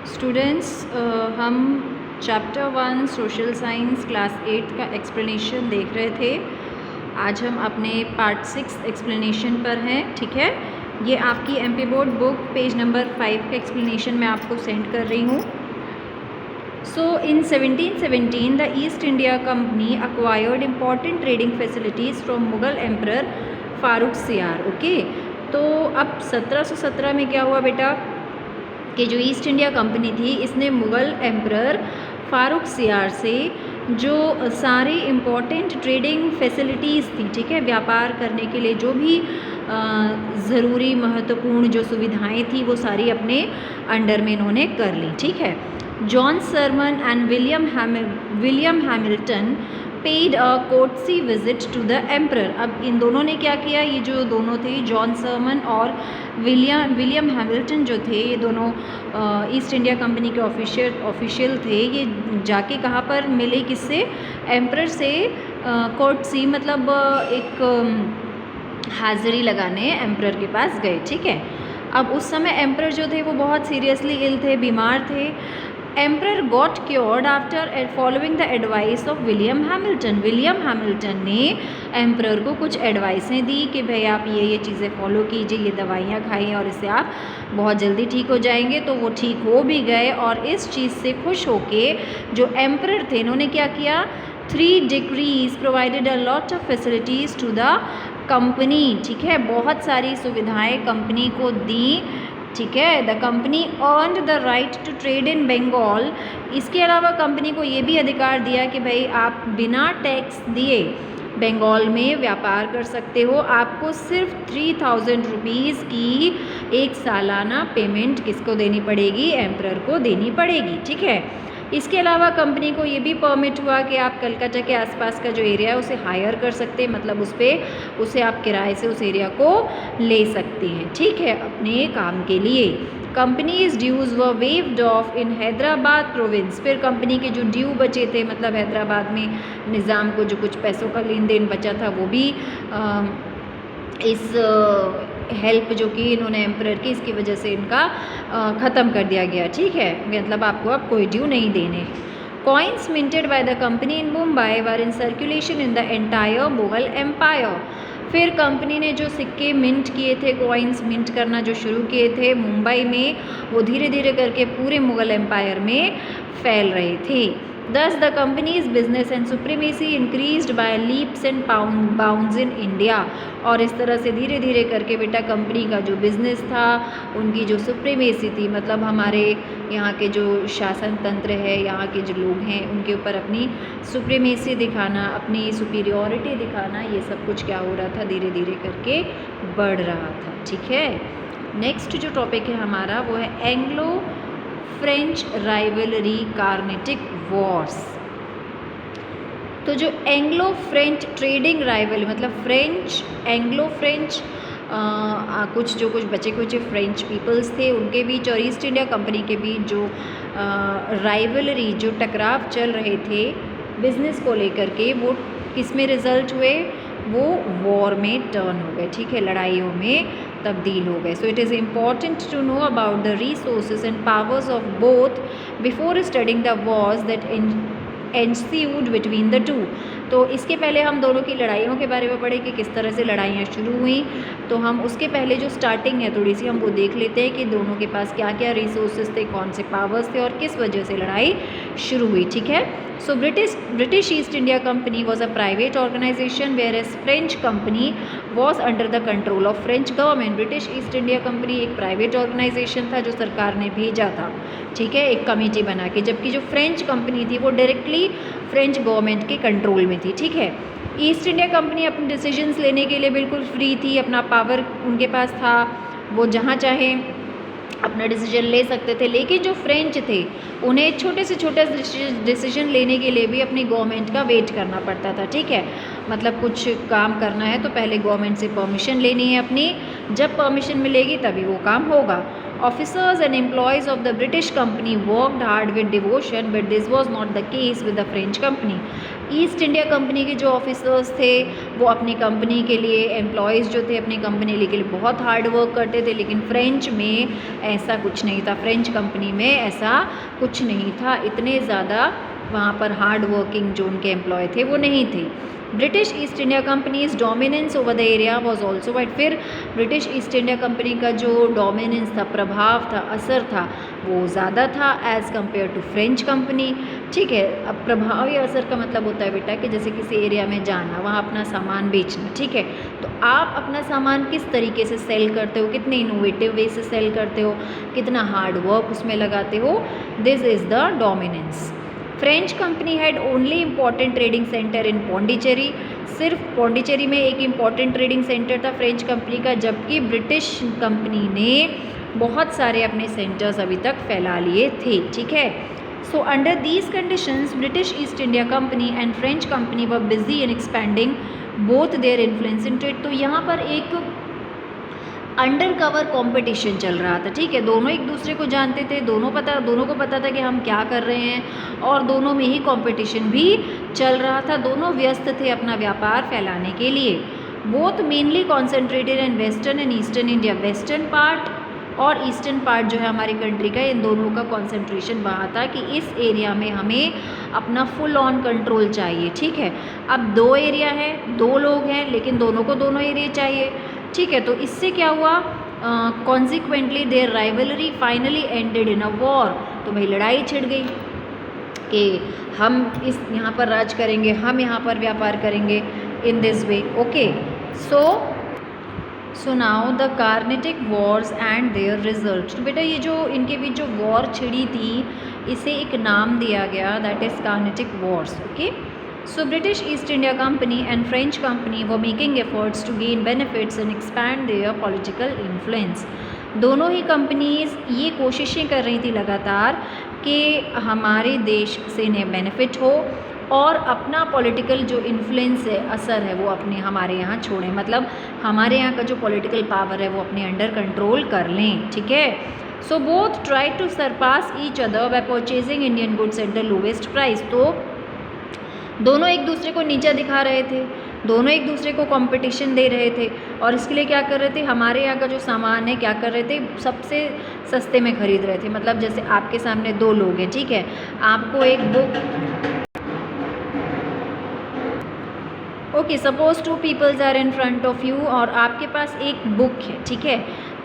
Students हम chapter 1 social science class 8 का explanation देख रहे थे। आज हम अपने पार्ट 6 एक्सप्लेनेशन पर हैं। ठीक है, ये आपकी MP board book page number 5 का एक्सप्लेनेशन मैं आपको सेंड कर रही हूँ। So in 1717 the East India Company acquired important trading facilities from Mughal Emperor Farooq सियार। ओके, तो अब 1717 में क्या हुआ बेटा कि जो ईस्ट इंडिया कंपनी थी इसने मुग़ल एम्परर फारूक सियार से जो सारी इम्पोर्टेंट ट्रेडिंग फैसिलिटीज़ थी, ठीक है, व्यापार करने के लिए जो भी ज़रूरी महत्वपूर्ण जो सुविधाएं थी वो सारी अपने अंडर में इन्होंने कर ली। ठीक है, John Surman and William Hamilton paid a courtesy visit to the emperor. अब इन दोनों ने क्या किया, ये जो दोनों थे जॉन सरमन और विलियम हैमिल्टन जो थे, ये दोनों ईस्ट इंडिया कंपनी के ऑफिशियल थे। ये जाके कहाँ पर मिले, किससे, एम्परर से। कोर्टसी मतलब एक हाज़िरी लगाने एम्परर के पास गए। ठीक है, अब उस समय एम्परर जो थे वो बहुत सीरियसली इल थे, बीमार थे। Emperor got cured after following the advice of William Hamilton. William Hamilton ने एम्परर को कुछ एडवाइसें दी कि भाई आप ये चीज़ें फॉलो कीजिए, ये दवाइयाँ खाइए और इससे आप बहुत जल्दी ठीक हो जाएंगे। तो वो ठीक हो भी गए और इस चीज़ से खुश होके जो एम्परर थे इन्होंने क्या किया, 3 decrees provided a lot of facilities to the company. ठीक है, बहुत सारी सुविधाएं कंपनी को दी। ठीक है, the company earned the right to trade in Bengal. इसके अलावा कंपनी को ये भी अधिकार दिया कि भाई आप बिना टैक्स दिए बंगाल में व्यापार कर सकते हो। आपको सिर्फ 3000 रुपीज़ की एक सालाना पेमेंट किसको देनी पड़ेगी, एम्परर को देनी पड़ेगी। ठीक है, इसके अलावा कंपनी को ये भी परमिट हुआ कि आप कलकत्ता के आसपास का जो एरिया है उसे हायर कर सकते हैं, मतलब उसे आप किराए से उस एरिया को ले सकते हैं। ठीक है, अपने काम के लिए। कंपनीज ड्यूज़ व waived of in Hyderabad province. फिर कंपनी के जो ड्यू बचे थे, मतलब हैदराबाद में निज़ाम को जो कुछ पैसों का लेन देन बचा था वो भी इस हेल्प जो कि इन्होंने एम्परर की, इसकी वजह से इनका ख़त्म कर दिया गया। ठीक है, मतलब आपको अब कोई ड्यू नहीं देने। Coins minted by the company in Mumbai were in circulation in the entire Mughal empire. फिर कंपनी ने जो सिक्के मिंट किए थे, कॉइन्स मिंट करना जो शुरू किए थे मुंबई में, वो धीरे धीरे करके पूरे मुगल एम्पायर में फैल रहे थे। Thus the company's business and supremacy increased by leaps and bounds in India। और इस तरह से धीरे धीरे करके बेटा कंपनी का जो बिज़नेस था, उनकी जो सुप्रीमेसी थी, मतलब हमारे यहाँ के जो शासन तंत्र है, यहाँ के जो लोग हैं उनके ऊपर अपनी सुप्रीमेसी दिखाना, अपनी सुपीरियॉरिटी दिखाना, ये सब कुछ क्या हो रहा था, धीरे धीरे करके बढ़ रहा था। ठीक है, नेक्स्ट जो टॉपिक है हमारा वो है Anglo French rivalry Carnatic Wars. तो जो एंग्लो फ्रेंच ट्रेडिंग राइवल, मतलब फ्रेंच एंग्लो फ्रेंच कुछ बचे कुछ फ्रेंच पीपल्स थे उनके बीच और ईस्ट इंडिया कंपनी के बीच जो राइवलरी, जो टकराव चल रहे थे बिजनेस को लेकर के, वो किस में रिजल्ट हुए, वो वॉर में टर्न हो गए। ठीक है, लड़ाइयों में तब्दील हो गए। So it is important to know about the resources and powers of both before studying the wars that ensued between the two. तो इसके पहले हम दोनों की लड़ाइयों के बारे में पढ़े कि किस तरह से लड़ाइयाँ शुरू हुई। तो हम उसके पहले जो स्टार्टिंग है थोड़ी सी हम वो देख लेते हैं कि दोनों के पास क्या क्या रिसोर्सेज थे, कौन से पावर्स थे और किस वजह से लड़ाई शुरू हुई। ठीक है, so British East India company was a private organisation whereas French company was under the control of French government. British East India company एक प्राइवेट ऑर्गेनाइजेशन था जो सरकार ने भेजा था, ठीक है, एक कमेटी बना के, जबकि जो फ्रेंच कंपनी थी वो डायरेक्टली फ्रेंच गवर्नमेंट के कंट्रोल में थी। ठीक है, ईस्ट इंडिया कंपनी अपने डिसीजंस लेने के लिए बिल्कुल फ्री थी, अपना पावर उनके पास था, वो जहाँ चाहे अपना डिसीजन ले सकते थे। लेकिन जो फ्रेंच थे उन्हें छोटे से छोटे डिसीजन लेने के लिए भी अपनी गवर्नमेंट का वेट करना पड़ता था। ठीक है, मतलब कुछ काम करना है तो पहले गवर्नमेंट से परमिशन लेनी है अपनी, जब परमिशन मिलेगी तभी वो काम होगा। Officers and employees of the British company worked hard with devotion, but this was not the case with the French company। East India company के जो ऑफिसर्स थे वो अपनी कंपनी के लिए, एम्प्लॉयज़ जो थे अपनी कंपनी के लिए बहुत हार्ड वर्क करते थे, लेकिन फ्रेंच में ऐसा कुछ नहीं था। फ्रेंच कंपनी में ऐसा कुछ नहीं था, इतने ज़्यादा वहाँ पर हार्ड वर्किंग जो उनके एम्प्लॉय थे वो नहीं थे। British East India companies dominance over the area was also wide. फिर ब्रिटिश ईस्ट इंडिया कंपनी का जो डोमिनेंस था, प्रभाव था, असर था, वो ज़्यादा था as compare to French company. ठीक है, अब प्रभाव या असर का मतलब होता है बेटा कि जैसे किसी एरिया में जाना, वहाँ अपना सामान बेचना। ठीक है, तो आप अपना सामान किस तरीके से सेल करते हो, कितने इनोवेटिव वे से सेल करते हो, कितना हार्ड वर्क उसमें लगाते हो, this is the dominance. French company had only important trading center in Pondicherry. सिर्फ पौंडीचेरी में एक इम्पॉर्टेंट ट्रेडिंग सेंटर था फ्रेंच कंपनी का, जबकि ब्रिटिश कंपनी ने बहुत सारे अपने सेंटर्स अभी तक फैला लिए थे। ठीक है, so under these conditions British East India company and French company were busy in expanding both their influence in trade. तो यहाँ पर एक अंडर कवर कॉम्पिटिशन चल रहा था। ठीक है, दोनों एक दूसरे को जानते थे, दोनों को पता था कि हम क्या कर रहे हैं, और दोनों में ही कॉम्पिटिशन भी चल रहा था। दोनों व्यस्त थे अपना व्यापार फैलाने के लिए। Both mainly concentrated in western and eastern India. Western part और ईस्टर्न पार्ट जो है हमारी कंट्री का, इन दोनों का कॉन्सेंट्रेशन वहाँ था कि इस एरिया में हमें अपना फुल ऑन कंट्रोल चाहिए। ठीक है, अब 2 एरिया है, 2 लोग हैं, लेकिन दोनों को दोनों एरिया चाहिए। ठीक है, तो इससे क्या हुआ, consequently their rivalry finally ended in a war. तो भाई लड़ाई छिड़ गई कि हम इस यहाँ पर राज करेंगे, हम यहाँ पर व्यापार करेंगे, in this way. Okay, so now the Carnatic Wars and there result. तो बेटा ये जो इनके बीच जो वॉर छिड़ी थी, इसे एक नाम दिया गया, that is Carnatic Wars. Okay, so British East India Company and French Company were making efforts to gain benefits and expand their political influence. दोनों ही कंपनीज़ ये कोशिशें कर रही थी लगातार कि हमारे देश से इन्हें बेनिफिट हो और अपना पॉलिटिकल जो इन्फ्लुएंस है, असर है, वो अपने हमारे यहाँ छोड़ें, मतलब हमारे यहाँ का जो पॉलिटिकल पावर है वो अपने अंडर कंट्रोल कर लें। ठीक है, so both try to surpass each other by purchasing Indian goods at the lowest price. तो दोनों एक दूसरे को नीचा दिखा रहे थे, दोनों एक दूसरे को कंपटीशन दे रहे थे, और इसके लिए क्या कर रहे थे, हमारे यहाँ का जो सामान है क्या कर रहे थे, सबसे सस्ते में ख़रीद रहे थे। मतलब जैसे आपके सामने 2 लोग हैं, ठीक है, आपको एक book, okay, suppose 2 peoples are in front of you, और आपके पास एक बुक है। ठीक है,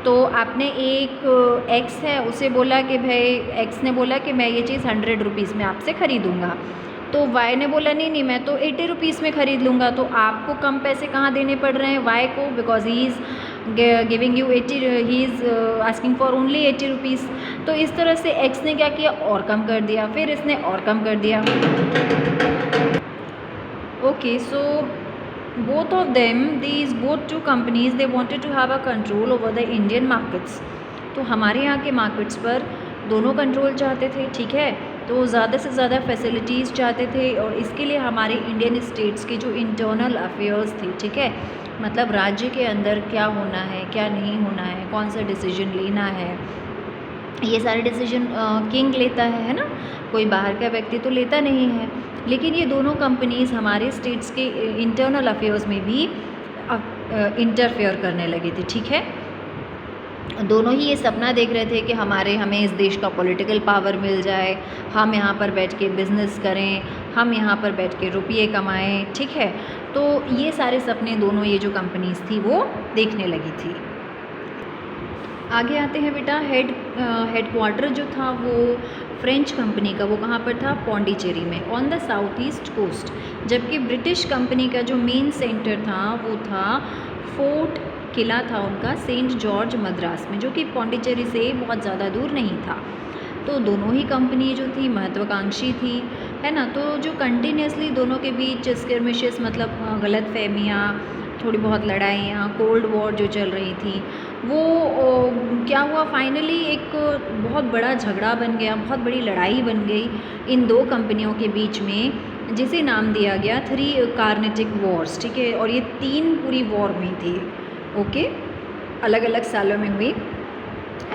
तो आपने एक एक्स है, उसे बोला कि भाई, एक्स ने बोला कि मैं ये चीज़ 100 रुपीज़ में आपसे ख़रीदूँगा। तो वाई ने बोला नहीं, मैं तो 80 रुपीज़ में ख़रीद लूँगा। तो आपको कम पैसे कहाँ देने पड़ रहे हैं, वाई को, because he is giving you 80, he is asking for only 80 rupees. तो इस तरह से एक्स ने क्या किया, और कम कर दिया, फिर इसने और कम कर दिया। Okay, so both of them, these both 2 companies, they wanted to have a control over the Indian markets. तो हमारे यहाँ के मार्केट्स पर दोनों कंट्रोल चाहते थे। ठीक है, तो ज़्यादा से ज़्यादा फैसिलिटीज़ चाहते थे, और इसके लिए हमारे इंडियन स्टेट्स के जो इंटरनल अफेयर्स थे, ठीक है, मतलब राज्य के अंदर क्या होना है, क्या नहीं होना है, कौन सा डिसीजन लेना है, ये सारे डिसीजन किंग लेता है ना, कोई बाहर का व्यक्ति तो लेता नहीं है। लेकिन ये दोनों कंपनीज़ हमारे स्टेट्स के इंटरनल अफेयर्स में भी इंटरफेयर करने लगे थे। ठीक है, दोनों ही ये सपना देख रहे थे कि हमें इस देश का पॉलिटिकल पावर मिल जाए, हम यहाँ पर बैठ के बिज़नेस करें, हम यहाँ पर बैठ के रुपये कमाएं। ठीक है, तो ये सारे सपने दोनों ये जो कंपनीज़ थी वो देखने लगी थी। आगे आते हैं बेटा, हेडक्वार्टर जो था वो फ्रेंच कंपनी का, वो कहाँ पर था, पौंडीचेरी में, on the south east coast. जबकि ब्रिटिश कंपनी का जो मेन सेंटर था वो था फोर्ट, किला था उनका सेंट जॉर्ज मद्रास में, जो कि पौंडीचेरी से बहुत ज़्यादा दूर नहीं था। तो दोनों ही कंपनी जो थी महत्वाकांक्षी थी, है ना। तो जो कंटिन्यूसली दोनों के बीच स्किर्मिशेस, मतलब गलत फहमियाँ, थोड़ी बहुत लड़ाइयाँ, कोल्ड वॉर जो चल रही थी, वो क्या हुआ, फाइनली एक बहुत बड़ा झगड़ा बन गया, बहुत बड़ी लड़ाई बन गई इन 2 कंपनियों के बीच में, जिसे नाम दिया गया 3 कार्नेटिक वॉर्स। ठीक है, और ये 3 पूरी वॉर हुई थी। ओके, अलग अलग सालों में हुई।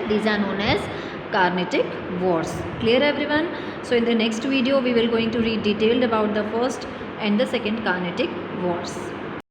These are known as Carnatic Wars. Clear everyone? So in the next video we will going to read detailed about the first and the Second Carnatic Wars.